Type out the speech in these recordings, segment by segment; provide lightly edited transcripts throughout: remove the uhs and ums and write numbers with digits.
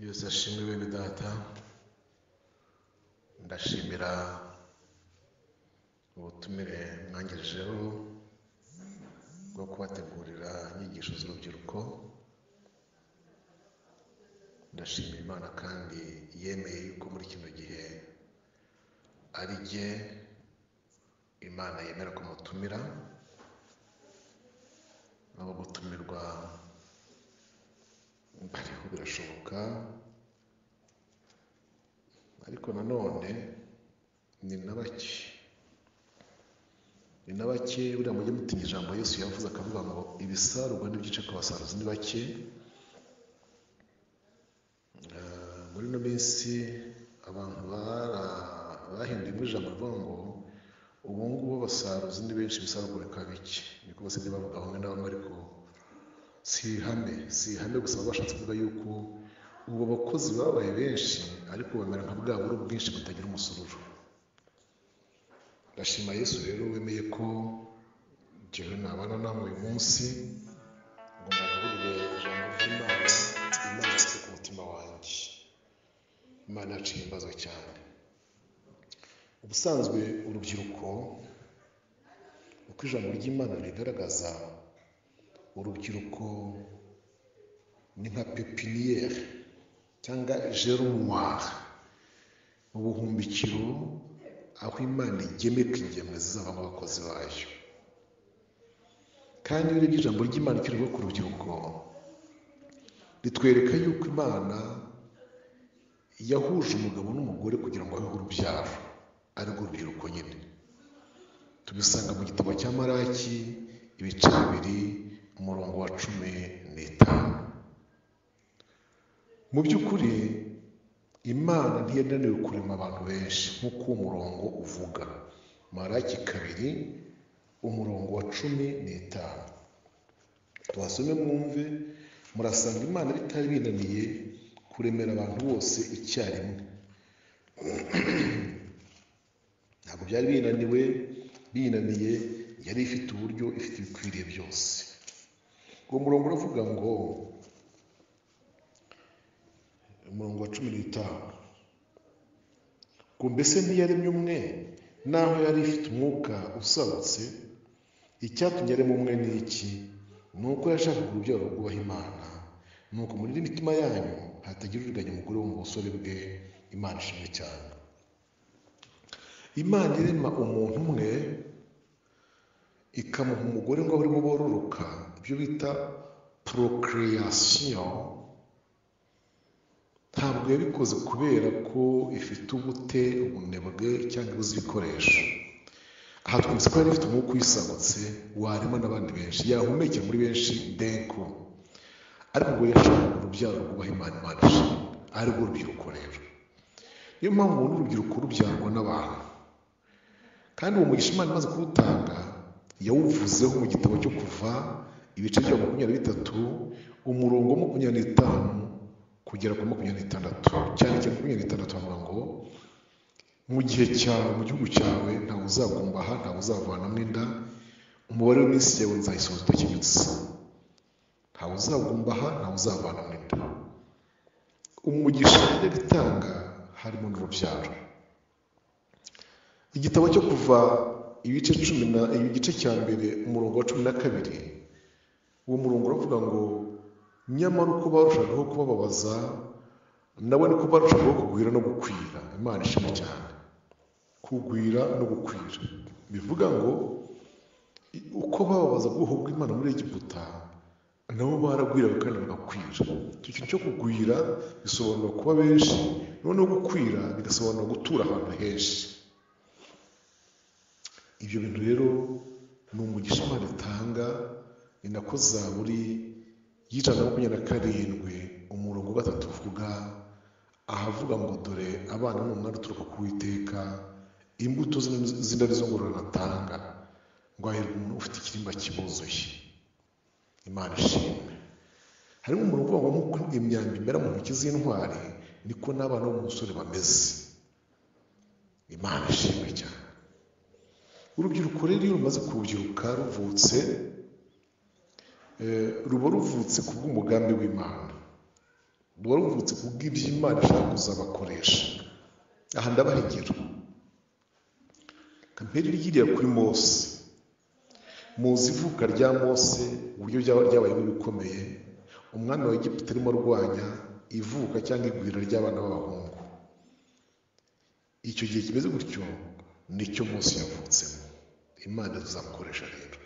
Yesu ashimwe bene data. Ndashimira ubutumire mwangirijeho bwo kubategurira inyigisho z'urubyiruko. Ndashimira Imana kandi yemeye yuko muri kino gihe ari jye Imana yemera ko mutumira. Abo gutumirwa bariho birashoboka, ariko nanone ni na bake buriya mujye mutinya ijambo Yesu yavuze akavuga ngo ibisarurwa n'igice ku basaruzi ni bake. Muri ino minsi abantu bahinduyemo ijambo rivuga ngo ubu ngubu abasaruzi ni benshi, ibisarurwa bikaba bike. Niko basigaye bavuga bamwe na bamwe, ariko si ihame gusa baba bashatse kuvuga yuko ubu abakozi babaye benshi ariko bamera nka bwa buro bwinshi butagira umusururu. Ndashima Yesu rero wemeye ko njyewe nabana namwe uyu munsi ngo mbagaburire ijambo ry'Imana. Imana yashyize ku mutima wanjye. Imana yacu ihimbazwe cyane. Ubusanzwe urubyiruko, uko ijambo ry'Imana rigaragaza, urubyiruko ni nka pepiniyeri cyangwa germoire, ubuhumbikiro aho Imana igemeka ingemwe zizavamo abakozi bayo. Kandi iyo urebye ijambo ry'Imana ikiriho ku rubyiruko, ritwereka yuko Imana yahuje umugabo n'umugore kugira ngo habeho urubyaro, ari rwo rubyiruko nyine. Tubisanga mu gitabo cya Malaki ibice 2 umurongo wa 15. Mu by'ukuri Imana ntiyananiwe kurema abantu benshi nk'uko uwo murongo uvuga. Malaki 2 umurongo wa 15. Tuhasome mwumve, murasanga Imana bitari binaniye kuremera abantu bose icyarimwe. Ntabwo byari binaniye, yari ifite uburyo, ifite ibikwiriye byose. Uwo murongo uravuga ngo, umurongo wa 15, ngo mbese ntiyaremye umwe naho yari ifite umwuka usabutse? Icyatumye arema umwe ni iki? Ni uko yashakaga urubyaro rwubaha Imana. Nuko muri imitima yanyu hatagira uriganya umugore wo mu busore bwe. Imana ishimwe cyane. Imana irema umuntu umwe ikamuha umugore ngo abe arimo bororoka, ibyo bita procreation. Ntabwo yabikoze kubera ko ifite ubute, ubunebwe cyangwa ibuze ibikoresho. Aha twumvise ko yari ifite umwuka uyisabutse warema n'abandi benshi, yahumekera muri benshi denko, ariko ngo yashakaga urubyaro rwubaha Imana. Imana ishimwe, ari rwo rubyiruko rero. Niyo mpamvu ubona urubyiruko rubyarwa n'abantu, kandi uwo mugisha Imana imaze kuwutanga yawuvuzeho mu gitabo cyo Kuva ibice bya 23 umurongo wa 25 kugera ku 26. Cyane cyane 26 havuga ngo, mu gihe cyawe mu gihugu cyawe ntawe uzagumbaha, ntawe uzavanamo inda, umubare w'iminsi yawe nzayisohoza utakinyutse. Ntawe uzagumbaha, ntawe uzavanamo inda. Umugisha ajya gutanga harimo n'urubyaro. Igitabo cyo Kuva igice cya mbere umurongo wa 12, uwo murongo uravuga ngo, nyamara uko barushagaho kubababaza nabo niko barushagaho kugwira no gukwira. Imana ishimwe cyane. Kugwira no gukwira bivuga ngo uko bababaza ubwoko bw'Imana muri Egiputa, nabo baragwiraga kandi bagakwira. Icyo kintu cyo kugwira bisobanura kuba benshi, noneho gukwira bigasobanura gutura ahantu henshi. Ibyo bintu rero ni umugisha Imana itanga. Ni nako Zaburi y'127 umurongo wa 3 uvuga, ahavuga ngo, dore abana ni umwana uturuka ku Uwiteka, imbuto z'indabyo zo ngororano atanga, ngo ahirwe umuntu ufite ikirimba kibuzuye. Imana ishimwe. Harimo umuntu uvuga ngo nk'uko imyambi imera mu ntoki z'intwari, niko n'abana bo mu musore bameze. Imana ishimwe cyane. Urubyiruko rero iyo rumaze kubyiruka ruvutse, ruba ruvutse ku bw'umugambi w'Imana. wari uvutse kubw'ibyo Imana ishaka kuzabakoresha. Aha ndabahegera kamperi ryiriya kuri Mose. Muzi ivuka rya Mose uburyo ryabayemo bikomeye. Umwami wa Egiputa arimo arwanya ivuka cyangwa igwira ry'abana b'abahungu. Icyo gihe kimeze gutyo nicyo Mose yavutsemo. Imana tuzamukoresha rero.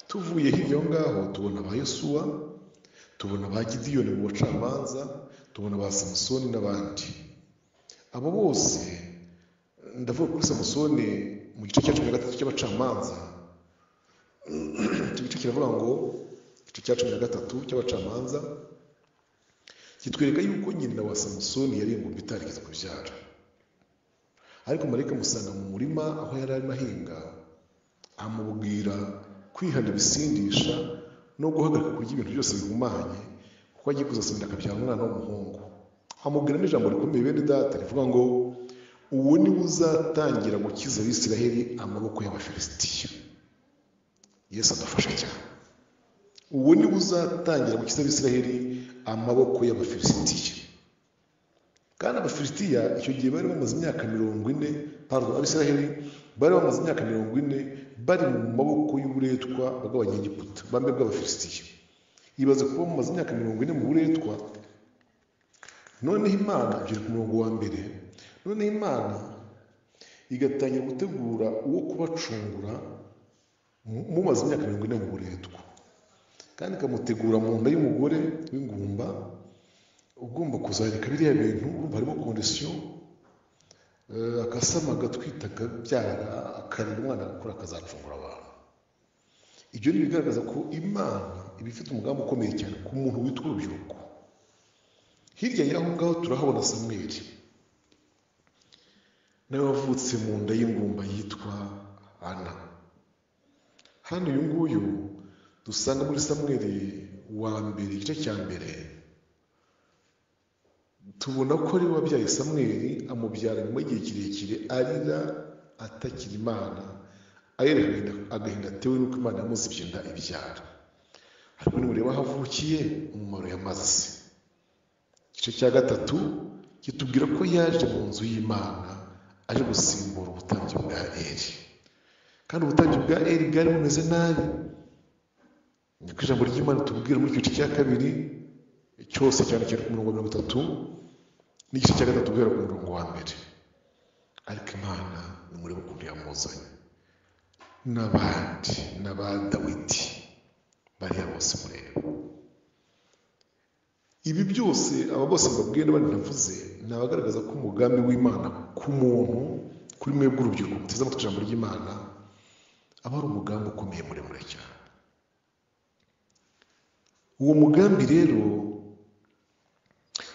Tuvuye hirya aho ngaho tubona ba Yosuwa, tubona ba Gidiyoni mu bacamanza, tubona ba Samusoni n'abandi. Abo bose ndavuga kuri Samusoni mu gice cya 13 cy'abacamanza. Icyo gice kiravuga ngo igice cya 13 cy'abacamanza kitwereka yuko nyina wa Samusoni yari ingumba itarigeze kubyara. Ariko marayika amusanga mu murima aho yari arimo ahinga, amubwira kwihana ibisindisha no guhagarika kurya ibintu byose bihumanye, kuko agiye kuzasinda akabyara umwana w'umuhungu. Amubwira n'ijambo rikomeye bene data rivuga ngo uwo ni uzatangira gukiza Abisiraheli amaboko y'Abafilisitiya. Yesu adufasha cyane. Uwo ni uzatangira gukiza Abisiraheli amaboko y'Abafilisitiya. Kandi Abafilisitiya icyo gihe bari bamaze imyaka 40, Abisiraheli bari bamaze imyaka 40 bari mu maboko y'uburetwa bw'Abanyegiputa, bambe bw'Abafilisitiya. Ibaze kuba mu maze imyaka 40 mu buretwa. Noneho Imana iri ku murongo wa mbere. Noneho Imana igatangira gutegura uwo kubacungura mumaze imyaka 40 mu buretwa, kandi ikamutegura mu nda y'umugore w'ingumba ugomba kuzareka biriya bintu. Urumva harimo kondisiyo. Akasama agatwita akabyara akarera umwana agakura akazacungura abantu. Ibyo ni bigaragaza ko Imana iba ifite umugambi ukomeye cyane ku muntu witwa urubyiruko. Hirya y'aho ngaho turahabona Samweli, nawe wavutse mu nda y'ingumba yitwa Ana. Hano uyu nguyu dusanga muri Samweli wa mbere igice cya mbere, tubona ko ari wabyaye Samweli, amubyara nyuma y'igihe kirekire arira atakira Imana, ayerera agahinda atewe n'uko Imana yamuzibye inda ibyara. Ariko nimureba aho avukiye umumaro yamaze. Igice cya gatatu kitubwira ko yaje mu nzu y'Imana aje gusimbura ubutambyi bwa Eli. Kandi ubutambyi bwa Eli bwari bumeze nabi. Niko ijambo ry'Imana tubwira muri igice cya kabiri cyose cyane cyane ku murongo wa 30 n'igice cya gatatu guhera ku murongo wa mbere. Ariko Imana nimurebe ukuntu yamuzanye n'abandi n'aba Dawidi bariya bose mureba. Ibi byose aba bose mbabwiye n'abandi navuze ni abagaragaza ko umugambi w'Imana ku muntu, kuri mwebwe urubyiruko muteze amatwi ijambo ry'Imana, aba ari umugambi ukomeye muremure cyane. Uwo mugambi rero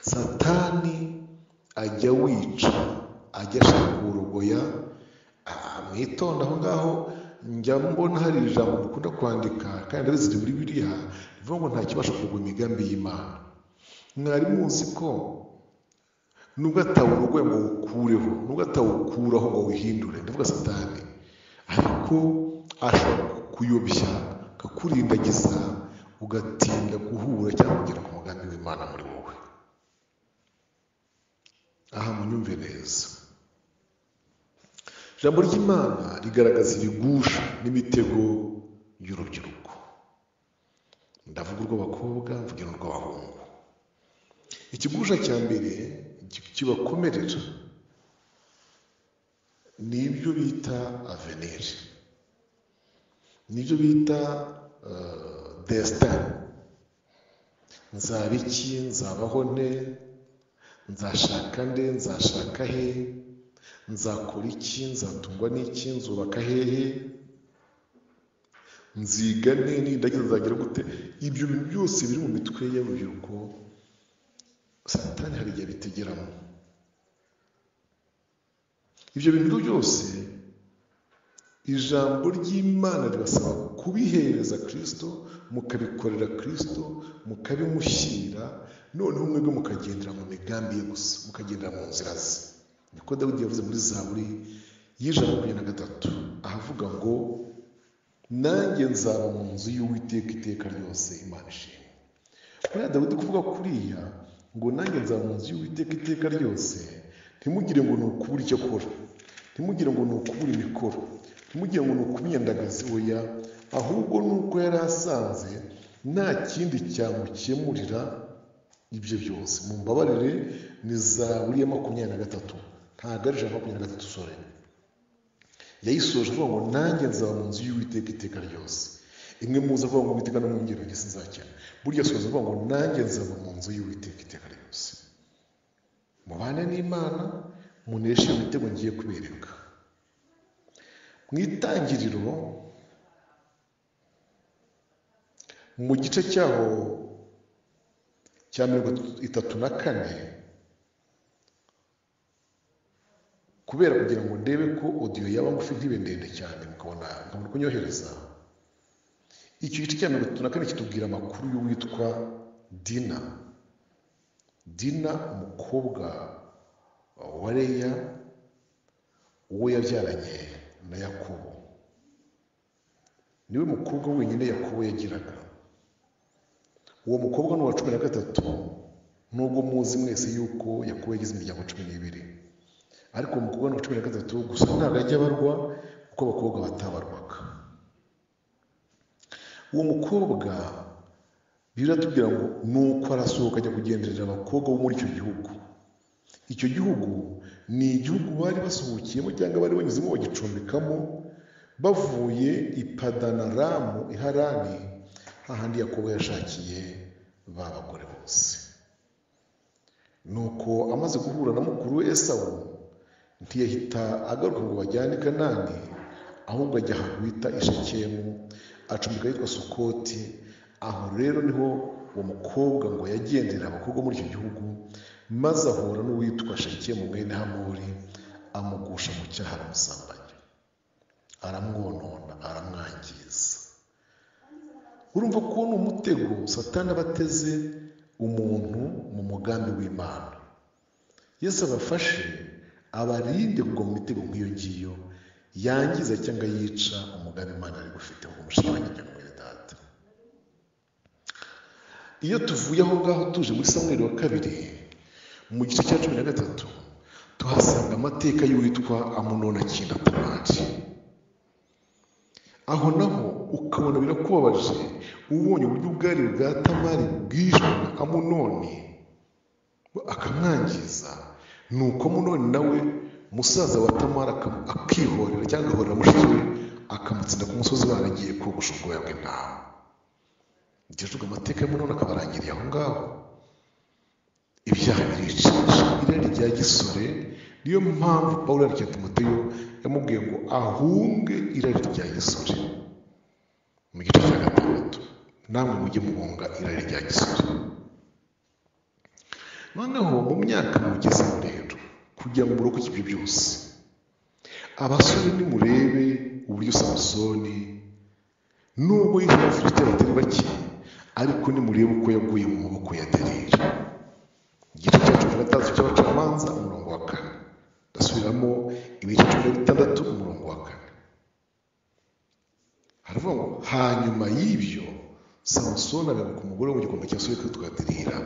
Satani ajya wica, ajya ashaka kuwurogoya. Mwitonda aho ngaho, njya mbona hari ijambo dukunda kwandika kandi riziri muri Bibiliya rivuga ngo nta kibasha kurogoya imigambi y'Imana. Mwari muzi ko nubwo atawurogoya ngo ukureho, nubwo atawukuraho ngo wihindure, ndavuga Satani, ariko ashobora kuyobya akakurindagiza ugatinda guhura cyangwa kugera ku mugambi w'Imana muri wowe. Aha munyumve neza. Ijambo ry'Imana rigaragaza ibigusha n'imitego y'urubyiruko. Ndavuga urw'abakobwa, mvuga n'urw'abahungu. Ikigusha cya mbere kibakomerera ni ibyo bita avenir, nibyo bita destin. Nzaba iki, nzabaho nte, nzashaka nde, nzashaka he, nzakora iki, nzatungwa n'iki, nzubaka hehe, nziga ne, nindagiza nzagira gute. Ibyo bintu byose biri mu mitwe y'urubyiruko Satani hari igihe bitegeramo. Ibyo bintu byose ijambo ry'Imana ribasaba kubihereza Kristo, mukabikorera Kristo, mukabimushyira, noneho mwebwe mukagendera mu migambi ye gusa, mukagendera mu nzira ze. Niko Dawidi yavuze muri Zaburi y'ijana 23 ahavuga ngo nanjye nzaba mu nzu y'Uwiteka iteka ryose. Imana ishimwe. kuriya Dawidi kuvuga kuriya ngo nanjye nzaba mu nzu y'Uwiteka iteka ryose, ntimugire ngo ni ukubura icyo akora, ntimugire ngo ni ukubura imikoro, ntimugire ngo ni ukuba inyandagazi, oya, ahubwo ni uko yari asanze nta kindi cyamukemurira ibyo byose. Mumbabarire, ni Zaburi ya 23, ntabwo ari ijana 23 sore. Yayisoje avuga ngo nanjye nzaba mu nzu y'Uwiteka iteka ryose. Imwe muza avuga ngo Uwiteka namwungere njye sinzakena. Burya asoza avuga ngo nanjye nzaba mu nzu y'Uwiteka iteka ryose. Mubane n'Imana, muneshe imitego ngiye kubereka. Mu itangiriro, mu gice cyaho cya 34, kubera kugira ngo ndebe ko audio yaba ngufi ntibe ndende cyane mukabona kunyohereza. Icyo gice cya 34 kitubwira amakuru y'uwitwa Dina. Dina, umukobwa wa Leya, uwo yabyaranye na Yakobo. Niwe mukobwa wenyine Yakobo yagiraga. Uwo mukobwa ni uwa 13, nubwo muzi mwese yuko Yakobo yagize imiryango 12, ariko uwo mukobwa ni uwa 13 gusa, ntabwo ajya abarwa kuko abakobwa batabarwaga. Uwo mukobwa biratubwira ngo nuko arasohoka ajya kugenderera abakobwa bo muri icyo gihugu. Icyo gihugu ni igihugu bari basohokiyemo cyangwa bari banyuzemo bagicumbikamo, bavuye i Padanaramu i Harani, hahandi Yakobo yashakiye ba bagore bose. Nuko amaze guhura na mukuru we Esawu, ntiyahita agaruka ngo bajyane i Kanani, ahubwo ajya ahantu bita i Shekemu, acumbika yitwa Sukoti. Aho rero niho uwo mukobwa ngo yagendera abakobwa muri icyo gihugu, maze ahura n'uwitwa Shekemu mwene Hamori, amugusha mu cyaha, aramusambanya, aramwonona, aramwangiza. Urumva ko ni umutego Satani abateze umuntu mu mugambi w'Imana. Yesu abafashe, abarinde kugwa mu mitego nk'iyo ngiyo yangiza cyangwa yica umugambi Imana ari gufiteho umushimangira mwene data. Iyo tuvuye aho ngaho tuje muri Samweli wa 2 mu gice cya 13, tuhasanga amateka y'uwitwa Amunoni akinda Tamari. Aho naho ukabona birakubabaje, ubonye uburyo ubwari bwa Tamari bwishwe na Amunoni akamwangiza. Nuko Amunoni nawe musaza wa Tamari akihorera cyangwa agahorera mushiki we, akamutsinda ku musozi baragiye kogosha ubwoya bw'intama. Igihe amateka y'Amunoni akabarangiriye aho ngaho, ibyaha biricisha, irari rya gisore. Niyo mpamvu Pawulo yandikiye Timoteyo yamubwiye ngo ahunge irari rya gisore. Mu gice cya 6, namwe mujye muhunga irari rya gisore. Noneho mu myaka mugezemo rero, kugira ngo murokoke ibyo byose, abasore nimurebe uburyo Samusoni nubwo yishe Abafilisitiya batari bake, ariko nimurebe uko yaguye mu maboko ya Delila. Igice cya 13 cy'Abacamanza, umurongo wa 4. Ndasubiramo ibice 16, umurongo wa 4. Haravuga ngo hanyuma y'ibyo Samusoni abenguka umugore wo mu gikombe cya Sawuli witwa Delila.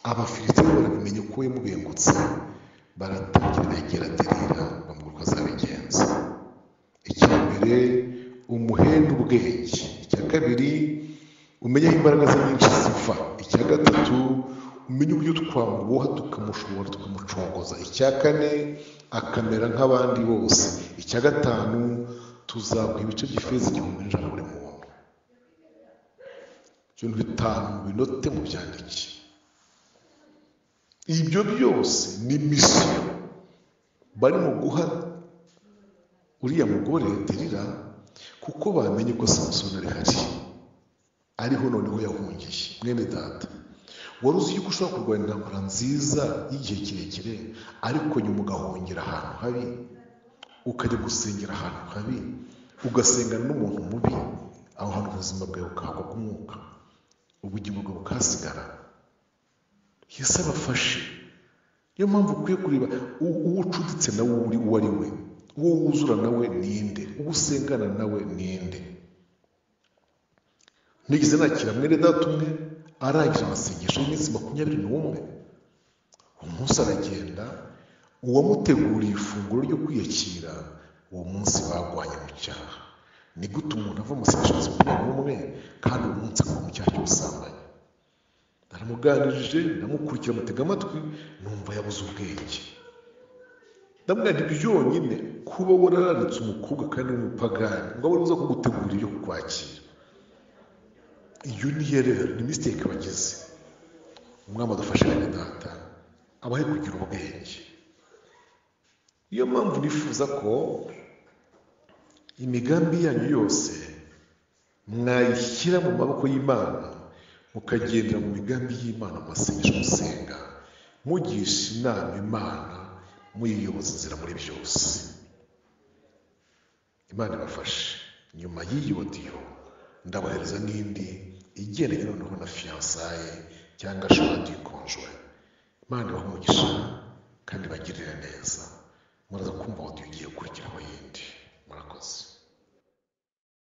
Abafilisitiya barabimenya ko yamubengutse, baratangira begera Delila bamubwira uko azabigenza. Icya mbere, umuhenda ubwenge. Icya kabiri, umenya aho imbaraga ze nyinshi ziva. Icya gatatu, umenya uburyo twamuboha tukamushobora tukamucogoza. Icya kane, akamera nk'abandi bose. Icya gatanu, tuzaguha ibice by'ifeza 1,000 buri muntu. Ibintu 5 binote mu byandiki. Ibyo byose ni misiyo barimo guha uriya mugore Delila, kuko bamenye ko Samusoni ari hari, ariho noneho yahungiye. Mwene data, wari uzi yuko ushobora kurwanira intambara nziza y'igihe kirekire, ariko nyuma ugahungira ahantu habi, ukajya gusengera ahantu habi, ugasengana n'umuntu mubi, aho hantu ubuzima bwawe bukahagwa k'umwuka, ubugingo bwawe bukahasigara. Yesu abafashe. Niyo mpamvu ukwiye kureba uwo ucuditse nawe uwo ari we, uwo wuzura nawe ninde, uwo usengana nawe ninde. Nigeze nakira mwene data umwe arangije amasengesho y'iminsi 21. Umunsi aragenda, uwamuteguriye ifunguro ryo kwiyakira uwo munsi bagwanye mu cyaha. Ni gute umuntu ava mu masengesho 21 kandi uwo munsi akaba mu cyaha cy'ubusambanyi? Naramuganirije, ndamukurikira, mutega amatwi, numva yabuze ubwenge. Ndamubwira nti byonyine kuba wararanitse umukobwa kandi w'umupagani ngo abe uza kugutegura ibyo kukwakira, iyo ni erreur, ni mistake wagize. Umwami adufashe bene data, abahe kugira ubwenge. Iyo mpamvu nifuza ko imigambi yanyu yose mwayishyira mu maboko y'Imana, mukagendera mu migambi y'Imana, mu masengesho musenga, mugisha inama Imana, muyiyoboza inzira muri byose. Imana ibafashe. Nyuma y'iyi audio ndabahereza n'indi igendanye noneho na fiançaye cyangwa choix du conjoint. Imana ibahe umugisha kandi bagirire neza. Muraza kumva audio